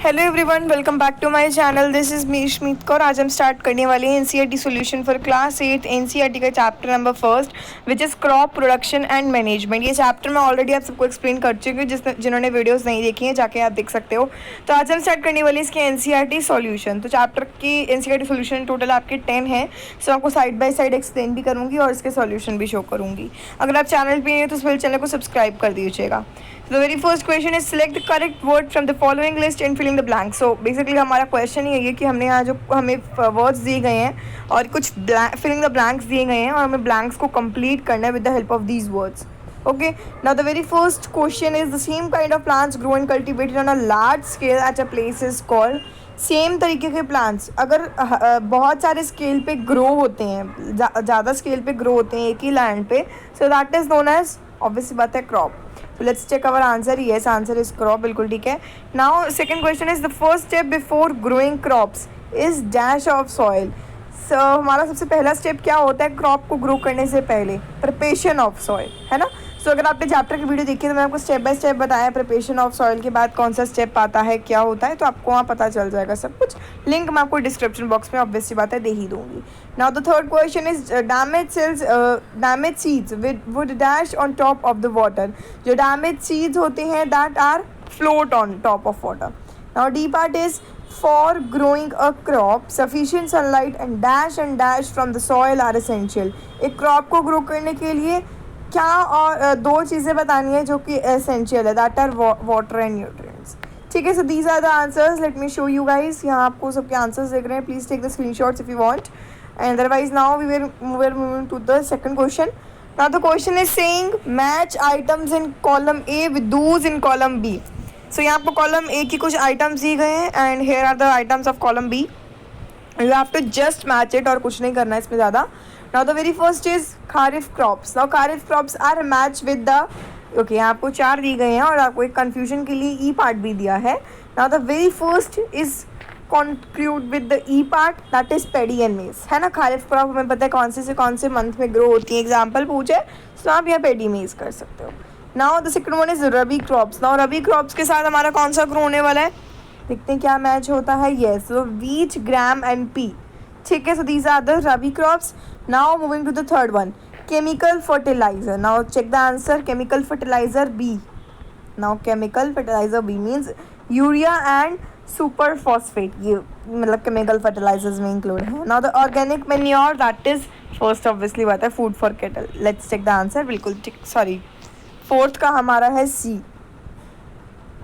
Hello everyone, welcome back to my channel. This is me Shmeet Kaur. आज हम start करने वाले हैं NCERT solution for class 8 NCERT का chapter number first which is crop production and management. ये chapter मैं already आप सबको एक्सप्लेन कर चुकी हूँ, जिन्होंने वीडियोस नहीं देखी हैं जाके आप देख सकते हो। तो आज हम स्टार्ट करने वाले हैं इसके एनसीईआरटी सॉल्यूशन। तो चैप्टर की एनसीईआरटी सॉल्यूशन टोटल आपके 10 हैं। सो आपको साइड बाय साइड एक्सप्लेन भी करूँगी और इसके सॉल्यूशन भी शो करूँगी। अगर आप चैनल पर हैं तो इस चैनल को सब्सक्राइब कर दीजिएगा। The very first question is select the correct word from the following list and fill in the blanks. So basically हमारा क्वेश्चन ये है कि हमने यहाँ जो हमें वर्ड्स दिए गए हैं और कुछ फिलिंग द ब्लैंक्स दिए गए हैं और हमें ब्लैंक्स को कंप्लीट करना है with the help of these words. Okay, now the very first question is the same kind of plants grow and cultivated on a large scale at a place is called. Same तरीके के plants अगर बहुत सारे scale पे grow होते हैं, ज़्यादा scale पे ग्रो होते हैं एक ही लैंड पे, so that is known as, obviously बात है, crop. So let's check our answer. Yes, answer is crop. बिल्कुल ठीक है. Now second question is the first step before growing crops is dash of soil. So हमारा सबसे पहला step क्या होता है क्रॉप को ग्रो करने से पहले? प्रिपरेशन ऑफ सॉइल, है ना. सो अगर आपने चैप्टर की वीडियो देखी तो मैंने आपको स्टेप बाय स्टेप बताया प्रिपरेशन ऑफ सॉइल के बाद कौन सा स्टेप आता है, क्या होता है, तो आपको वहाँ पता चल जाएगा सब कुछ. लिंक मैं आपको डिस्क्रिप्शन बॉक्स में ऑब्वियसली बात है दे ही दूँगी. Now the third question is damage seeds would dash on top of the water. जो डैमेज सीड्स होते हैं that are float on top of water. Now D part is for growing a crop sufficient sunlight and dash from the soil are essential. एक crop को grow करने के लिए क्या और दो चीज़ें बतानी है जो कि एसेंशियल है, that are water and nutrients. ठीक है, so these are the answers. Let me show you guys. यहाँ आपको सबके आंसर्स देख रहे हैं. Please take the screenshots if you want. And otherwise now we are moving to the second question. Now the question is saying match items in column A with those in column B. So यहाँ आपको column A की कुछ items दी गए हैं and here are the items of column B. You have to just match it और कुछ नहीं करना है इसमें ज़्यादा. Now the very first is kharif crops. Now kharif crops are matched with the okay, यहाँ आपको 4 दी गए हैं और आपको एक confusion के लिए E part भी दिया है. Now the very first is conclude with the E part that is pedi and मेज, है ना. खारिफ क्रॉप हमें पता है कौन से मंथ में ग्रो होती है. एग्जाम्पल पूछे तो आप यहाँ पेडी मेज कर सकते हो. Now the second one is rabi crops. Now rabi crops के साथ हमारा कौन सा ग्रो होने वाला है, देखते हैं क्या मैच होता है. Yes, so wheat, gram and pea. ठीक है, so these are the rabi crops. Now moving to the third one, chemical fertilizer. Now check the answer. Chemical fertilizer B. Now chemical fertilizer B means urea and super phosphate, ये मतलब chemical fertilizers में include है. Now the organic manure that is first obviously बात है food for cattle. Let's take the answer. बिल्कुल ठीक, sorry, fourth का हमारा है C,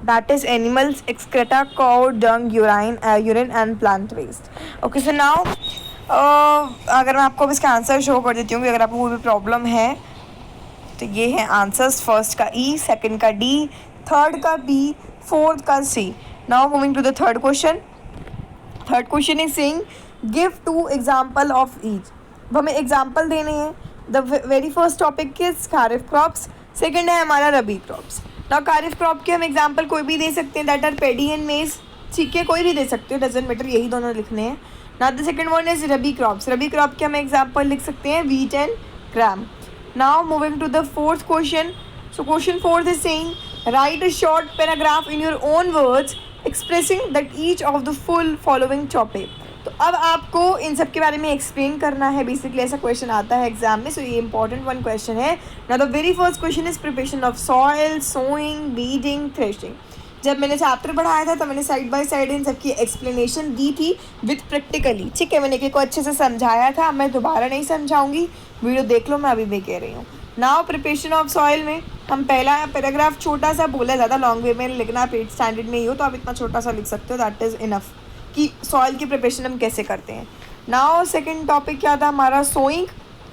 that is animals excreta, cow dung, urine and plant waste. Okay, so now अगर मैं आपको अब इसका आंसर शो कर देती हूँ अगर आपको कोई भी प्रॉब्लम है तो ये है आंसर्स. फर्स्ट का ई, सेकेंड का डी, थर्ड का बी, फोर्थ का सी. Now moving to the third question. Third question is saying give 2 example of each. अब हमें एग्जाम्पल देने हैं. The very first topic is kharif crops. Second है हमारा रबी क्रॉप्स. Now खारिफ क्रॉप के हम एग्जाम्पल कोई भी दे सकते हैं दैट आर पेडी एंड मेज. ठीक है, कोई भी दे सकते हो, डजेंट मैटर, यही दोनों लिखने हैं. Now the second one is rabi crops. Rabi crop के हम एग्जाम्पल लिख सकते हैं wheat and gram. Now moving to the fourth question. So question fourth is saying write a short paragraph in your own words expressing that each of the full following topic. तो अब आपको इन सब के बारे में एक्सप्लेन करना है. Basically ऐसा क्वेश्चन आता है एग्जाम में, सो ये इंपॉर्टेंट वन क्वेश्चन है. Now the very first question is preparation of soil, sowing, weeding, threshing. जब मैंने चैप्टर पढ़ाया था तो मैंने साइड बाय साइड इन सबकी एक्सप्लेनेशन दी थी विथ प्रैक्टिकली. ठीक है, मैंने एक अच्छे से समझाया था. मैं दोबारा नहीं समझाऊंगी, वीडियो देख लो, मैं अभी भी कह रही हूँ. नाउ प्रिपरेशन ऑफ सॉइल में हम पहला पैराग्राफ छोटा सा बोला, ज़्यादा लॉन्ग वे में लिखना, आप 8th स्टैंडर्ड में ही हो तो आप इतना छोटा सा लिख सकते हो, दैट इज़ इनफ कि सॉइल की प्रिपरेशन हम कैसे करते हैं. नाउ सेकंड टॉपिक क्या था हमारा, सोइंग.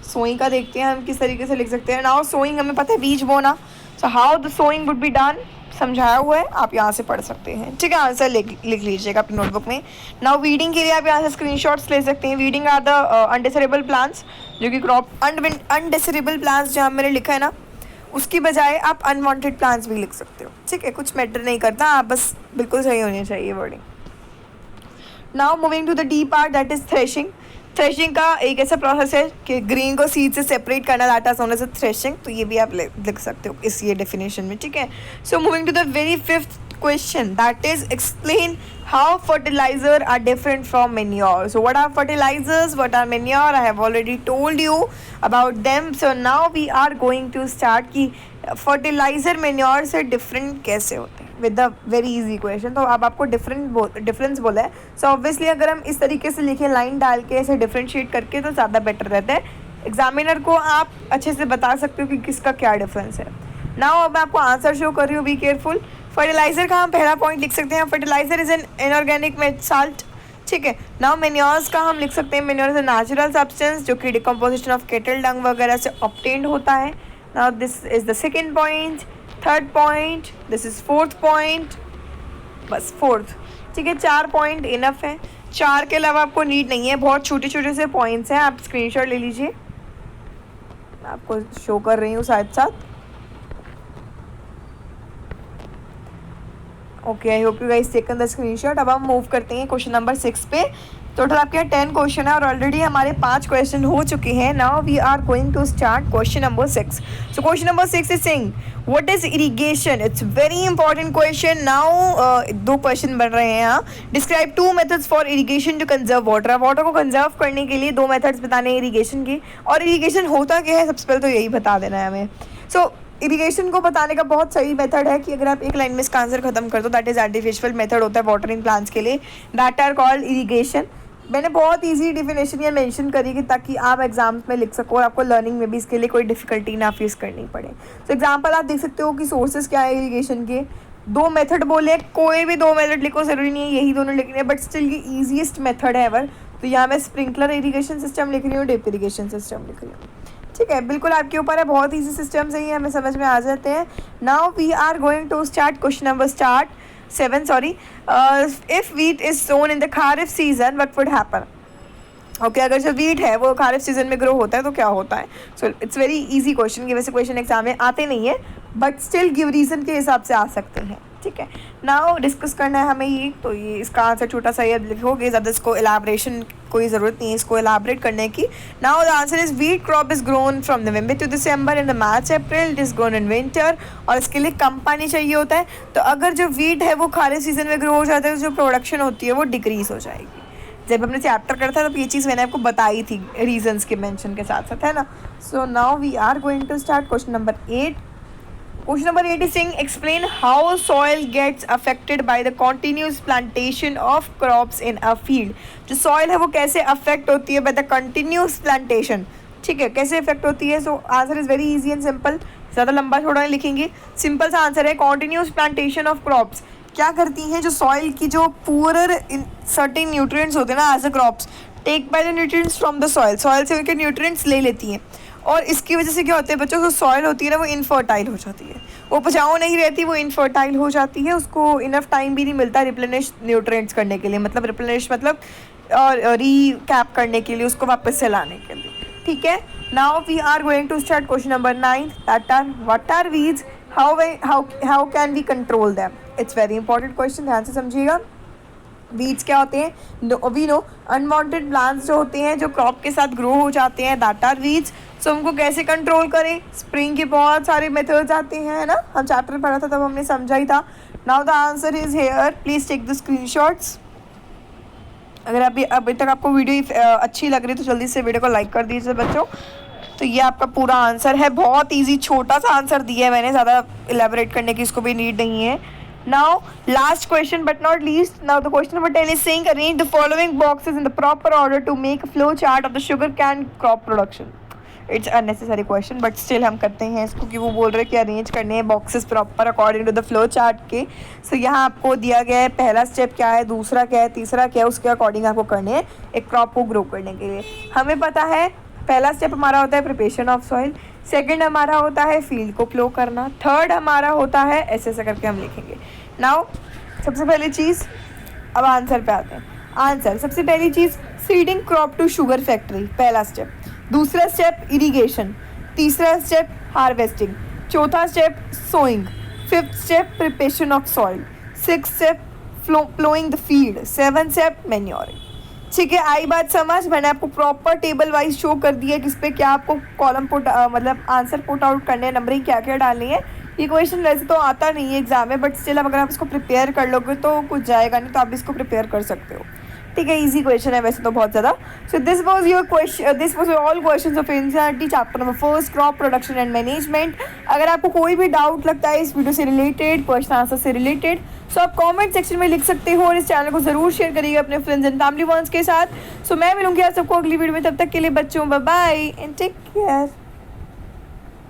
सोइंग का देखते हैं हम किस तरीके से लिख सकते हैं. नाउ सोइंग हमें पता है बीज बोना, so how the sowing would be done समझाया हुआ है, आप यहाँ से पढ़ सकते हैं. ठीक है, आंसर लिख लीजिएगा अपनी नोटबुक में. नाउ वीडिंग के लिए आप यहाँ से स्क्रीनशॉट्स ले सकते हैं. वीडिंग आर द अनडिसरेबल प्लांट्स, जो कि क्रॉप अनडिसरेबल प्लांट्स जहाँ मैंने लिखा है ना, उसकी बजाय आप अनवांटेड प्लांट्स भी लिख सकते हो. ठीक है, कुछ मैटर नहीं करता, आप बस बिल्कुल सही होनी चाहिए wording. Now moving to the D part that is threshing. Threshing का एक ऐसा प्रोसेस है कि ग्रीन को सीड से सेपरेट करना, that is known as threshing. तो ये भी आप लिख सकते हो इस ये डेफिनेशन में. ठीक है, so moving to the very fifth question, that is explain how fertilizer are different from manure. So what are fertilizers, what are manure? I have already told you about them. So now we are going to start कि fertilizer manure से different कैसे होते हैं with the very easy question. तो अब आपको difference बोला है. So obviously अगर हम इस तरीके से लिखें लाइन डाल के ऐसे differentiate करके तो ज़्यादा बेटर रहता है. एग्जामिनर को आप अच्छे से बता सकते हो कि किसका क्या डिफरेंस है. नाउ अब मैं आपको आंसर शो कर रही हूँ, बी केयरफुल. फर्टिलाइजर का हम पहला पॉइंट लिख सकते हैं, fertilizer is an inorganic salt. ठीक है. नाउ मेन्योर्स का हम लिख सकते हैं, manure is a natural substance जो कि डिकम्पोजिशन ऑफ केटल डंग वगैरह से ऑब्टेन्ड होता है. Now this is the second point. Third point, this is fourth point. बस फोर्थ. ठीक है, 4 पॉइंट इनफ है. 4 के अलावा आपको नीड नहीं है. बहुत छोटे छोटे से पॉइंट्स हैं, आप स्क्रीनशॉट ले लीजिए. आपको शो कर रही हूँ साथ साथ. Okay, I hope you guys taken the screenshot. अब हम मूव करते हैं क्वेश्चन नंबर 6 पे. टोटल आपके यहाँ 10 क्वेश्चन है और ऑलरेडी हमारे 5 क्वेश्चन हो चुके हैं. Now we are going to start question number 6. So question number 6 is saying what is irrigation. It's very important question. Now 2 question बन रहे हैं यहाँ. Describe 2 methods for irrigation to conserve water. Water को conserve करने के लिए 2 methods बताने हैं इरिगेशन के. और इरिगेशन होता क्या है सबसे पहले तो यही बता देना है हमें. सो इरिगेशन को बताने का बहुत सही मेथड है कि अगर आप एक लाइन में इसका आंसर खत्म कर दो, दैट इज आर्टिफिशियल मेथड होता है वाटरिंग प्लांट्स के लिए. That are called irrigation. मैंने बहुत इजी डिफिनेशन ये मेंशन करी कि ताकि आप एग्जाम्स में लिख सको और आपको लर्निंग में भी इसके लिए कोई डिफिकल्टी ना फेस करनी पड़े. तो एग्जाम्पल आप देख सकते हो कि सोर्सेज क्या है इरिगेशन के. 2 मेथड बोले, कोई भी 2 मेथड लिखो, ज़रूरी नहीं है यही दोनों लिखने हैं, बट स्टिल ये ईजीएस्ट मेथड है एवर. तो यहाँ मैं स्प्रिंकलर इरिगेशन सिस्टम लिख रही हूँ, ड्रिप इरिगेशन सिस्टम लिख रही हूँ. ठीक है, बिल्कुल आपके ऊपर है. बहुत ईजी सिस्टम से ही हमें समझ में आ जाते हैं. Now we are going to start question number 7. Sorry. If wheat is sown in the kharif season what would happen. Okay, अगर जो वीट है वो खारिफ सीजन में ग्रो होता है तो क्या होता है. So it's very easy question. ये वैसे क्वेश्चन एग्जाम में आते नहीं है बट स्टिल गिव रीजन के हिसाब से आ सकते हैं. ठीक है. नाउ डिस्कस करना है हमें ये. तो ये इसका आंसर छोटा सा ये लिखोगे, ज़्यादा इसको एलाबरेशन कोई ज़रूरत नहीं है इसको एलाबरेट करने की. Now the answer is wheat crop is grown from November to December in the March April. It is grown in winter. और इसके लिए कम पानी चाहिए होता है. तो अगर जो वीट है वो खारिफ सीजन में ग्रो हो जाता है तो जो प्रोडक्शन होती है वो डिक्रीज हो जाएगी. जब हमने चैप्टर करता था तो ये चीज़ मैंने आपको बताई थी रीजंस के मेंशन के साथ साथ, है ना. So now we are going to start question number 8. Question number 8 is saying explain how soil gets affected by the continuous plantation of crops in a field. जो सॉइल है वो कैसे अफेक्ट होती है बाय द कंटिन्यूस प्लांटेशन. ठीक है, कैसे affect होती है. So answer is very easy and simple. ज़्यादा लंबा थोड़ा नहीं लिखेंगे, सिंपल सा आंसर है. कॉन्टिन्यूस प्लांटेशन ऑफ क्रॉप्स क्या करती हैं, जो सॉइल की जो पुअर सर्टेन न्यूट्रिएंट्स होते हैं ना as a crops take by the nutrients from the soil. Soil से उनके न्यूट्रिएंट्स ले लेती हैं और इसकी वजह से क्या होता है बच्चों, जो सॉइल होती है ना वो इनफर्टाइल हो जाती है. वो उपजाऊ नहीं रहती, वो इनफर्टाइल हो जाती है. उसको इनफ टाइम भी नहीं मिलता रिप्लेनिश न्यूट्रिएंट्स करने के लिए. मतलब रिप्लेनिश मतलब रीकैप करने के लिए, उसको वापस से लाने के लिए. ठीक है. Now we are going to start question number 9. That are what are weeds, how can we control them. It's very important question, ध्यान से समझिएगा. वीड्स क्या होते हैं. वी नो अनवांटेड प्लांट्स जो होते हैं जो क्रॉप के साथ ग्रो हो जाते हैं, दैट आर वीड्स. सो उनको कैसे कंट्रोल करें. स्प्रिंग के बहुत सारे मेथड्स आते हैं, है ना. हम चैप्टर पढ़ा था तब हमने समझा ही था. Now the answer is here. Please take the screenshots. अगर अभी तक आपको वीडियो अच्छी लग रही है तो जल्दी से वीडियो को लाइक कर दीजिए बच्चों. तो ये आपका पूरा आंसर है. बहुत ईजी छोटा सा आंसर दिया है मैंने, ज़्यादा एलेबोरेट करने की इसको भी नीड नहीं है. Now, last question but not least. Now, the question number 10 is saying arrange the following boxes in the proper order to make a flow chart of the sugar cane crop production. It's unnecessary question but still हम करते हैं इसको कि वो बोल रहे हैं कि अरेंज करने हैं boxes proper according to the flow chart के. सो यहाँ आपको दिया गया है पहला स्टेप क्या है, दूसरा क्या है, तीसरा क्या है, उसके अकॉर्डिंग आपको करने हैं एक क्रॉप को ग्रो करने के लिए. हमें पता है पहला स्टेप हमारा होता है प्रिपरेशन ऑफ सॉइल. सेकंड हमारा होता है फील्ड को फ्लो करना. थर्ड हमारा होता है ऐसे ऐसे करके हम लिखेंगे. नाउ सबसे पहली चीज़, अब आंसर पे आते हैं. आंसर सबसे पहली चीज़ seeding crop to sugar factory, पहला स्टेप. दूसरा स्टेप इरिगेशन. तीसरा स्टेप हार्वेस्टिंग. चौथा step sowing. Fifth step preparation of soil. Six step ploughing the field. Seven step manuring. ठीक है, आई बात समझ. मैंने आपको प्रॉपर टेबल वाइज शो कर दिया किस पे क्या आपको कॉलम पुट मतलब आंसर पुट आउट करने हैं, नंबरिंग क्या क्या डालनी है. ये क्वेश्चन वैसे तो आता नहीं है एग्जाम में, बट स्टिल अगर आप इसको प्रिपेयर कर लोगे तो कुछ जाएगा नहीं, तो आप इसको प्रिपेयर कर सकते हो। ठीक है, इजी क्वेश्चन है वैसे तो बहुत ज़्यादा। So this was your question, this was all questions of NCERT chapter number 1 crop production and management. अगर आपको कोई भी डाउट लगता है इस वीडियो से रिलेटेड, क्वेश्चन आंसर से रिलेटेड, सो आप कमेंट सेक्शन में लिख सकते हो और इस चैनल को ज़रूर शेयर करिएगा अपने फ्रेंड्स एंड फैमिली वंस के साथ। सो मैं मिलूंगी आप सबको अगली वीडियो में, तब तक के लिए बच्चों bye bye and take care.